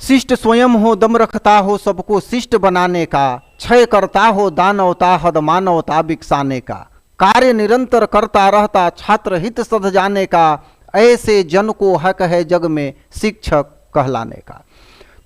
शिष्ट स्वयं हो, दम रखता हो सबको शिष्ट बनाने का, क्षय करता हो दानवता, हद मानवता बिकसाने का, कार्य निरंतर करता रहता छात्र हित सध जाने का, ऐसे जन को हक है जग में शिक्षक कहलाने का।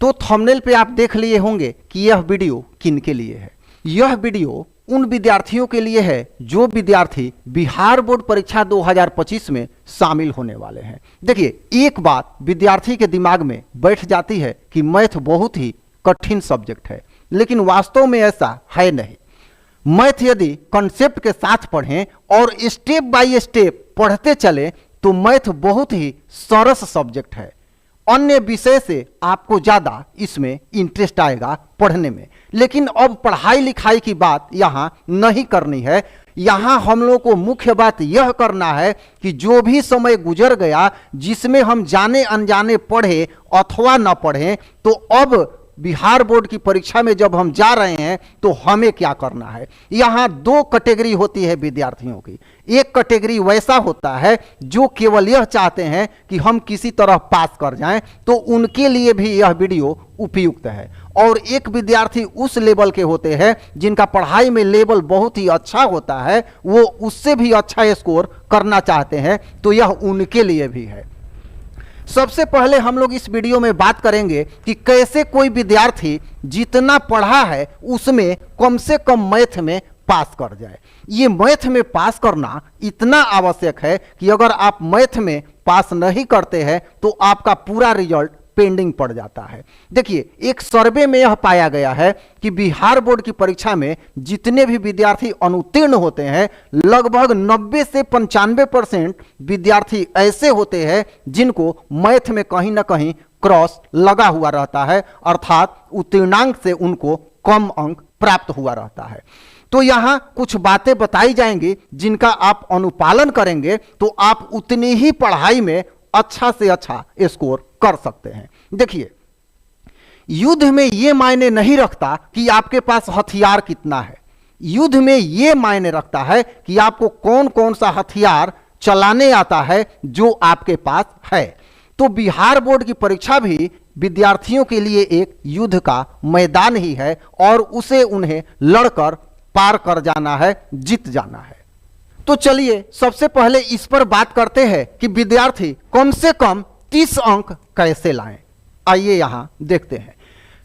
तो थंबनेल पे आप देख लिए होंगे कि यह वीडियो किन के लिए है। यह वीडियो उन विद्यार्थियों के लिए है जो विद्यार्थी बिहार बोर्ड परीक्षा 2025 में शामिल होने वाले हैं। देखिए, एक बात विद्यार्थी के दिमाग में बैठ जाती है कि मैथ बहुत ही कठिन सब्जेक्ट है, लेकिन वास्तव में ऐसा है नहीं। मैथ यदि कॉन्सेप्ट के साथ पढ़ें और स्टेप बाय स्टेप पढ़ते चले तो मैथ बहुत ही सरल सब्जेक्ट है। अन्य विषय से आपको ज़्यादा इसमें इंटरेस्ट आएगा पढ़ने में। लेकिन अब पढ़ाई लिखाई की बात यहाँ नहीं करनी है। यहाँ हम लोग को मुख्य बात यह करना है कि जो भी समय गुजर गया जिसमें हम जाने अनजाने पढ़े अथवा न पढ़ें, तो अब बिहार बोर्ड की परीक्षा में जब हम जा रहे हैं तो हमें क्या करना है। यहाँ दो कैटेगरी होती है विद्यार्थियों की। एक कैटेगरी वैसा होता है जो केवल यह चाहते हैं कि हम किसी तरह पास कर जाएं, तो उनके लिए भी यह वीडियो उपयुक्त है। और एक विद्यार्थी उस लेवल के होते हैं जिनका पढ़ाई में लेवल बहुत ही अच्छा होता है, वो उससे भी अच्छा स्कोर करना चाहते हैं, तो यह उनके लिए भी है। सबसे पहले हम लोग इस वीडियो में बात करेंगे कि कैसे कोई विद्यार्थी जितना पढ़ा है उसमें कम से कम मैथ में पास कर जाए। ये मैथ में पास करना इतना आवश्यक है कि अगर आप मैथ में पास नहीं करते हैं तो आपका पूरा रिजल्ट पेंडिंग पड़ जाता है। देखिए, एक सर्वे में यह पाया गया है कि बिहार बोर्ड की परीक्षा में जितने भी विद्यार्थी अनुत्तीर्ण होते हैं, लगभग 90 से 95% विद्यार्थी ऐसे होते हैं जिनको मैथ में कहीं ना कहीं क्रॉस लगा हुआ रहता है, अर्थात उत्तीर्णांक से उनको कम अंक प्राप्त हुआ रहता है। तो यहाँ कुछ बातें बताई जाएंगी जिनका आप अनुपालन करेंगे तो आप उतनी ही पढ़ाई में अच्छा से अच्छा स्कोर कर सकते हैं। देखिए, युद्ध में यह मायने नहीं रखता कि आपके पास हथियार कितना है। युद्ध में यह मायने रखता है कि आपको कौन कौन सा हथियार चलाने आता है जो आपके पास है। तो बिहार बोर्ड की परीक्षा भी विद्यार्थियों के लिए एक युद्ध का मैदान ही है और उसे उन्हें लड़कर पार कर जाना है, जीत जाना है। तो चलिए सबसे पहले इस पर बात करते हैं कि विद्यार्थी कम से कम 30 अंक कैसे लाएं। आइए यहां देखते हैं।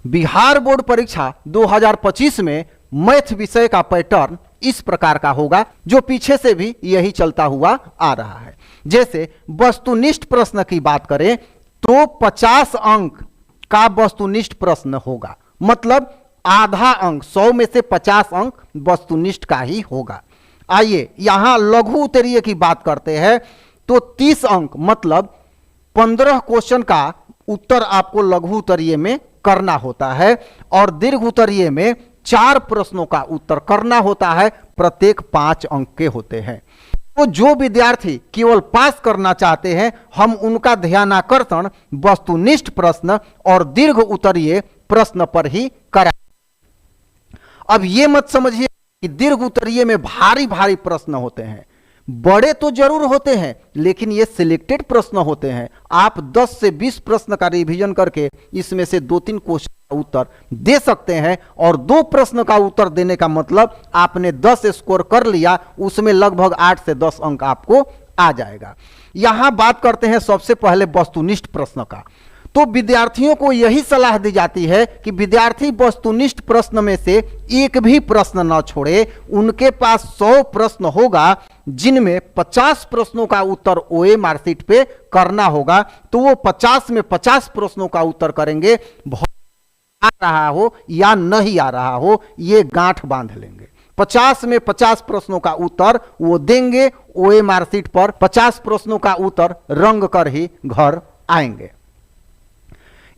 बिहार बोर्ड परीक्षा 2025 में मैथ विषय का पैटर्न इस प्रकार का होगा, जो पीछे से भी यही चलता हुआ आ रहा है। जैसे वस्तुनिष्ठ प्रश्न की बात करें तो 50 अंक का वस्तुनिष्ठ प्रश्न होगा, मतलब आधा अंक, 100 में से 50 अंक वस्तुनिष्ठ का ही होगा। आइए यहां लघु उत्तरीय की बात करते हैं तो 30 अंक मतलब 15 क्वेश्चन का उत्तर आपको लघु उत्तरीय में करना होता है और दीर्घ उत्तरीय में 4 प्रश्नों का उत्तर करना होता है, प्रत्येक 5 अंक के होते हैं। तो जो विद्यार्थी केवल पास करना चाहते हैं, हम उनका ध्यानाकर्षण वस्तुनिष्ठ प्रश्न और दीर्घ उत्तरीय प्रश्न पर ही करा। अब यह मत समझिए कि दीर्घ उत्तरीय में भारी भारी प्रश्न होते हैं। बड़े तो जरूर होते हैं लेकिन ये सिलेक्टेड प्रश्न होते हैं। आप 10 से 20 प्रश्न का रिवीजन करके इसमें से 2-3 क्वेश्चन का उत्तर दे सकते हैं और 2 प्रश्न का उत्तर देने का मतलब आपने 10 स्कोर कर लिया, उसमें लगभग 8 से 10 अंक आपको आ जाएगा। यहां बात करते हैं सबसे पहले वस्तुनिष्ठ प्रश्न का। तो विद्यार्थियों को यही सलाह दी जाती है कि विद्यार्थी वस्तुनिष्ठ प्रश्न में से एक भी प्रश्न न छोड़े। उनके पास 100 प्रश्न होगा जिनमें 50 प्रश्नों का उत्तर ओए मार्कशीट पे करना होगा, तो वो 50 में 50 प्रश्नों का उत्तर करेंगे। आ रहा हो या नहीं आ रहा हो, ये गांठ बांध लेंगे। 50 में 50 प्रश्नों का उत्तर वो देंगे ओए मार्कशीट पर, 50 प्रश्नों का उत्तर रंग कर ही घर आएंगे।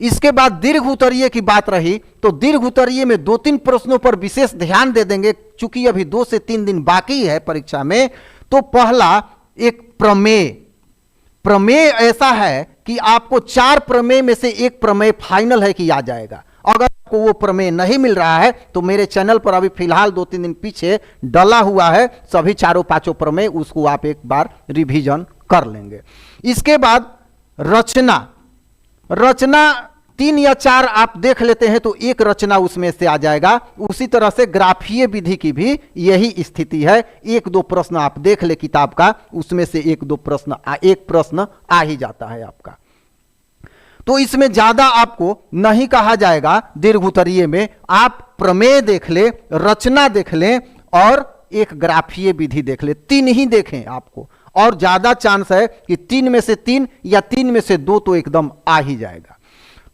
इसके बाद दीर्घ उत्तरीय की बात रही तो दीर्घ उत्तरीय में 2-3 प्रश्नों पर विशेष ध्यान दे देंगे, चूंकि अभी 2 से 3 दिन बाकी है परीक्षा में। तो पहला एक प्रमेय ऐसा है कि आपको 4 प्रमेय में से एक प्रमेय फाइनल है कि आ जाएगा। अगर आपको वो प्रमेय नहीं मिल रहा है तो मेरे चैनल पर अभी फिलहाल 2-3 दिन पीछे डला हुआ है सभी 4-5 प्रमेय, उसको आप एक बार रिवीजन कर लेंगे। इसके बाद रचना 3 या 4 आप देख लेते हैं तो एक रचना उसमें से आ जाएगा। उसी तरह से ग्राफीय विधि की भी यही स्थिति है, 1-2 प्रश्न आप देख ले किताब का, उसमें से 1-2 प्रश्न एक प्रश्न आ ही जाता है आपका। तो इसमें ज्यादा आपको नहीं कहा जाएगा। दीर्घ उत्तरीय में आप प्रमेय देख ले, रचना देख ले और एक ग्राफीय विधि देख ले, 3 ही देखें आपको, और ज्यादा चांस है कि 3 में से 3 या 3 में से 2 तो एकदम आ ही जाएगा।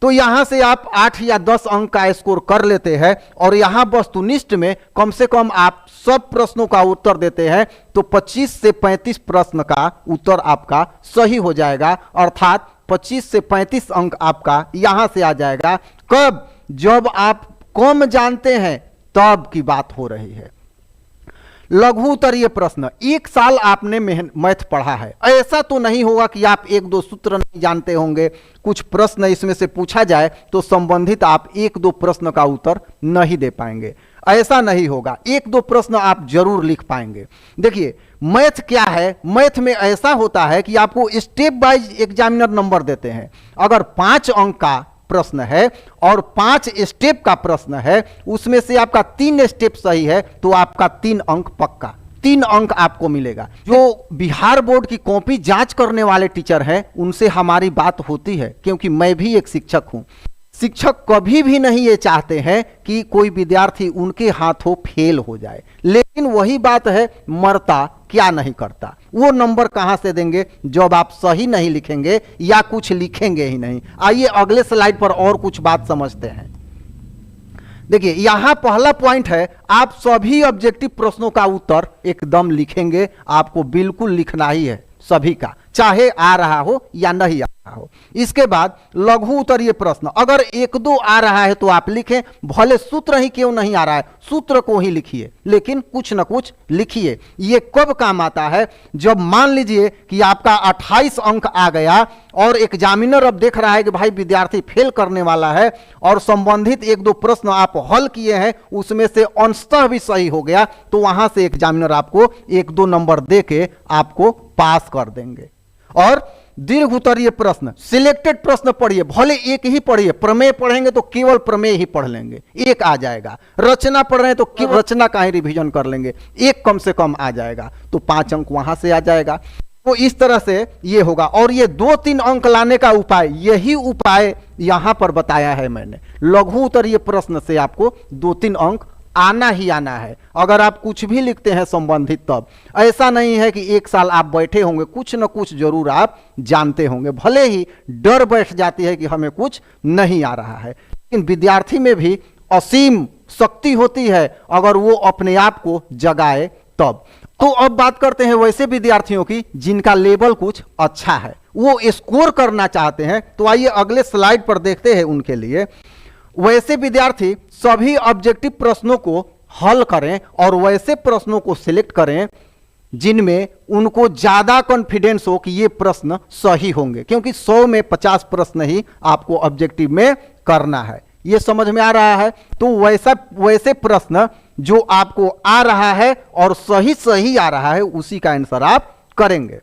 तो यहां से आप 8 या 10 अंक का स्कोर कर लेते हैं और यहां वस्तुनिष्ठ में कम से कम आप सब प्रश्नों का उत्तर देते हैं तो 25 से 35 प्रश्न का उत्तर आपका सही हो जाएगा, अर्थात 25 से 35 अंक आपका यहां से आ जाएगा। कब? जब आप कम जानते हैं तब की बात हो रही है। लघु उत्तरीय प्रश्न, 1 साल आपने मैथ पढ़ा है, ऐसा तो नहीं होगा कि आप 1-2 सूत्र नहीं जानते होंगे। कुछ प्रश्न इसमें से पूछा जाए तो संबंधित आप 1-2 प्रश्न का उत्तर नहीं दे पाएंगे, ऐसा नहीं होगा। 1-2 प्रश्न आप जरूर लिख पाएंगे। देखिए मैथ क्या है, मैथ में ऐसा होता है कि आपको स्टेप वाइज एग्जामिनर नंबर देते हैं। अगर 5 अंक का प्रश्न है और 5 स्टेप का प्रश्न है, उसमें से आपका 3 स्टेप सही है तो आपका 3 अंक पक्का, 3 अंक आपको मिलेगा। जो बिहार बोर्ड की कॉपी जांच करने वाले टीचर हैं उनसे हमारी बात होती है, क्योंकि मैं भी एक शिक्षक हूं। शिक्षक कभी भी नहीं ये चाहते हैं कि कोई विद्यार्थी उनके हाथों फेल हो जाए, लेकिन वही बात है, मरता क्या नहीं करता। वो नंबर कहां से देंगे जब आप सही नहीं लिखेंगे या कुछ लिखेंगे ही नहीं। आइए अगले स्लाइड पर और कुछ बात समझते हैं। देखिए यहां पहला पॉइंट है, आप सभी ऑब्जेक्टिव प्रश्नों का उत्तर एकदम लिखेंगे, आपको बिल्कुल लिखना ही है सभी का, चाहे आ रहा हो या नहीं आ रहा हो। इसके बाद लघु उत्तरीय प्रश्न, अगर 1-2 आ रहा है तो आप लिखें, भले सूत्र ही क्यों नहीं आ रहा है, सूत्र को ही लिखिए, लेकिन कुछ ना कुछ लिखिए। ये कब काम आता है? जब मान लीजिए कि आपका 28 अंक आ गया और एग्जामिनर अब देख रहा है कि भाई विद्यार्थी फेल करने वाला है और संबंधित 1-2 प्रश्न आप हल किए हैं, उसमें से अंशतः भी सही हो गया, तो वहां से एग्जामिनर आपको 1-2 नंबर दे के आपको पास कर देंगे। और दीर्घ उत्तरीय प्रश्न, सिलेक्टेड प्रश्न पढ़िए, भले एक ही पढ़िए, प्रमेय पढ़ेंगे तो केवल प्रमेय ही पढ़ लेंगे, 1 आ जाएगा। रचना पढ़ रहे हैं तो केवल रचना का ही रिवीजन कर लेंगे, 1 कम से कम आ जाएगा, तो 5 अंक वहां से आ जाएगा। तो इस तरह से ये होगा। और ये 2-3 अंक लाने का उपाय, यही उपाय यहां पर बताया है मैंने। लघु उत्तरीय प्रश्न से आपको 2-3 अंक आना ही आना है, अगर आप कुछ भी लिखते हैं संबंधित। तब ऐसा नहीं है कि 1 साल आप बैठे होंगे, कुछ न कुछ जरूर आप जानते होंगे, भले ही डर बैठ जाती है कि हमें कुछ नहीं आ रहा है, लेकिन विद्यार्थी में भी असीम शक्ति होती है अगर वो अपने आप को जगाए तब। तो अब बात करते हैं वैसे विद्यार्थियों की जिनका लेवल कुछ अच्छा है, वो स्कोर करना चाहते हैं। तो आइए अगले स्लाइड पर देखते हैं उनके लिए। वैसे विद्यार्थी सभी ऑब्जेक्टिव प्रश्नों को हल करें और वैसे प्रश्नों को सिलेक्ट करें जिनमें उनको ज्यादा कॉन्फिडेंस हो कि ये प्रश्न सही होंगे, क्योंकि 100 में 50 प्रश्न ही आपको ऑब्जेक्टिव में करना है। ये समझ में आ रहा है? तो वैसे प्रश्न जो आपको आ रहा है और सही आ रहा है, उसी का आंसर आप करेंगे।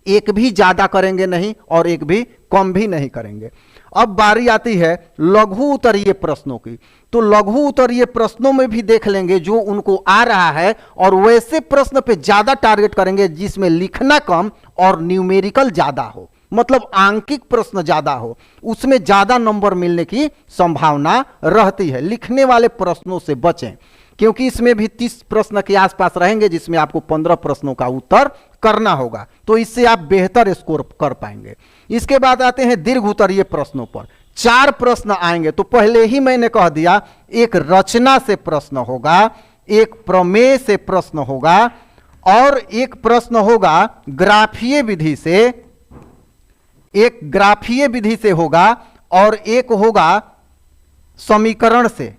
एक भी ज्यादा करेंगे नहीं और एक भी कम भी नहीं करेंगे। अब बारी आती है लघु उत्तरीय प्रश्नों की। तो लघु उत्तरीय प्रश्नों में भी देख लेंगे जो उनको आ रहा है और वैसे प्रश्न पे ज्यादा टारगेट करेंगे जिसमें लिखना कम और न्यूमेरिकल ज्यादा हो, मतलब आंकिक प्रश्न ज्यादा हो, उसमें ज्यादा नंबर मिलने की संभावना रहती है। लिखने वाले प्रश्नों से बचें, क्योंकि इसमें भी 30 प्रश्न के आसपास रहेंगे जिसमें आपको 15 प्रश्नों का उत्तर करना होगा, तो इससे आप बेहतर स्कोर कर पाएंगे। इसके बाद आते हैं दीर्घ उत्तरीय प्रश्नों पर। 4 प्रश्न आएंगे। तो पहले ही मैंने कह दिया, एक रचना से प्रश्न होगा, एक प्रमेय से प्रश्न होगा और एक प्रश्न होगा ग्राफीय विधि से, एक ग्राफीय विधि से होगा और एक होगा समीकरण से,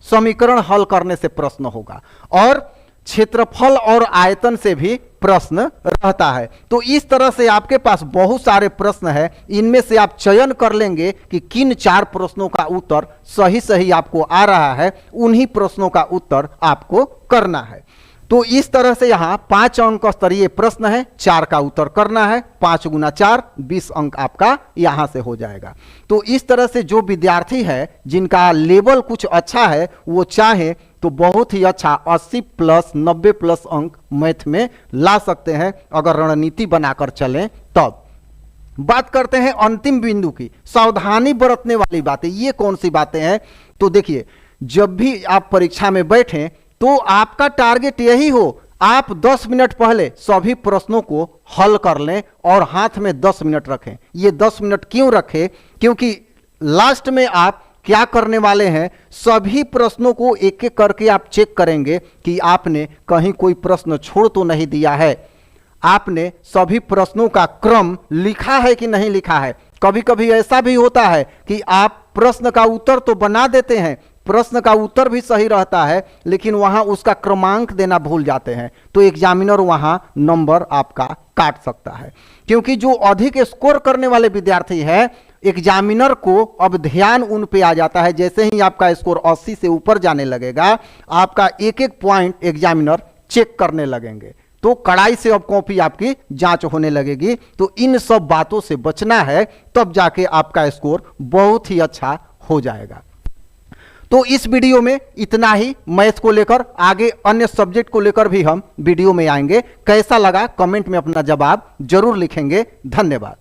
समीकरण हल करने से प्रश्न होगा, और क्षेत्रफल और आयतन से भी प्रश्न रहता है। तो इस तरह से आपके पास बहुत सारे प्रश्न हैं, इनमें से आप चयन कर लेंगे कि किन 4 प्रश्नों का उत्तर सही आपको आ रहा है, उन्हीं प्रश्नों का उत्तर आपको करना है। तो इस तरह से यहाँ 5 अंक स्तरीय प्रश्न है, 4 का उत्तर करना है, 5 गुना 4 20 अंक आपका यहाँ से हो जाएगा। तो इस तरह से जो विद्यार्थी है जिनका लेवल कुछ अच्छा है वो चाहे तो बहुत ही अच्छा 80 प्लस 90 प्लस अंक मैथ में ला सकते हैं अगर रणनीति बनाकर चलें तब। बात करते हैं अंतिम बिंदु की, सावधानी बरतने वाली बातें। ये कौन सी बातें हैं? तो देखिए, जब भी आप परीक्षा में बैठें तो आपका टारगेट यही हो आप 10 मिनट पहले सभी प्रश्नों को हल कर लें और हाथ में 10 मिनट रखें। ये 10 मिनट क्यों रखें? क्योंकि लास्ट में आप क्या करने वाले हैं, सभी प्रश्नों को एक एक करके आप चेक करेंगे कि आपने कहीं कोई प्रश्न छोड़ तो नहीं दिया है, आपने सभी प्रश्नों का क्रम लिखा है कि नहीं लिखा है। कभी कभी ऐसा भी होता है कि आप प्रश्न का उत्तर तो बना देते हैं, प्रश्न का उत्तर भी सही रहता है, लेकिन वहां उसका क्रमांक देना भूल जाते हैं, तो एग्जामिनर वहां नंबर आपका काट सकता है। क्योंकि जो अधिक स्कोर करने वाले विद्यार्थी है, एग्जामिनर को अब ध्यान उन पे आ जाता है। जैसे ही आपका स्कोर 80 से ऊपर जाने लगेगा, आपका एक एक पॉइंट एग्जामिनर चेक करने लगेंगे, तो कड़ाई से अब कॉपी आपकी जांच होने लगेगी। तो इन सब बातों से बचना है, तब जाके आपका स्कोर बहुत ही अच्छा हो जाएगा। तो इस वीडियो में इतना ही मैथ को लेकर, आगे अन्य सब्जेक्ट को लेकर भी हम वीडियो में आएंगे। कैसा लगा कमेंट में अपना जवाब जरूर लिखेंगे। धन्यवाद।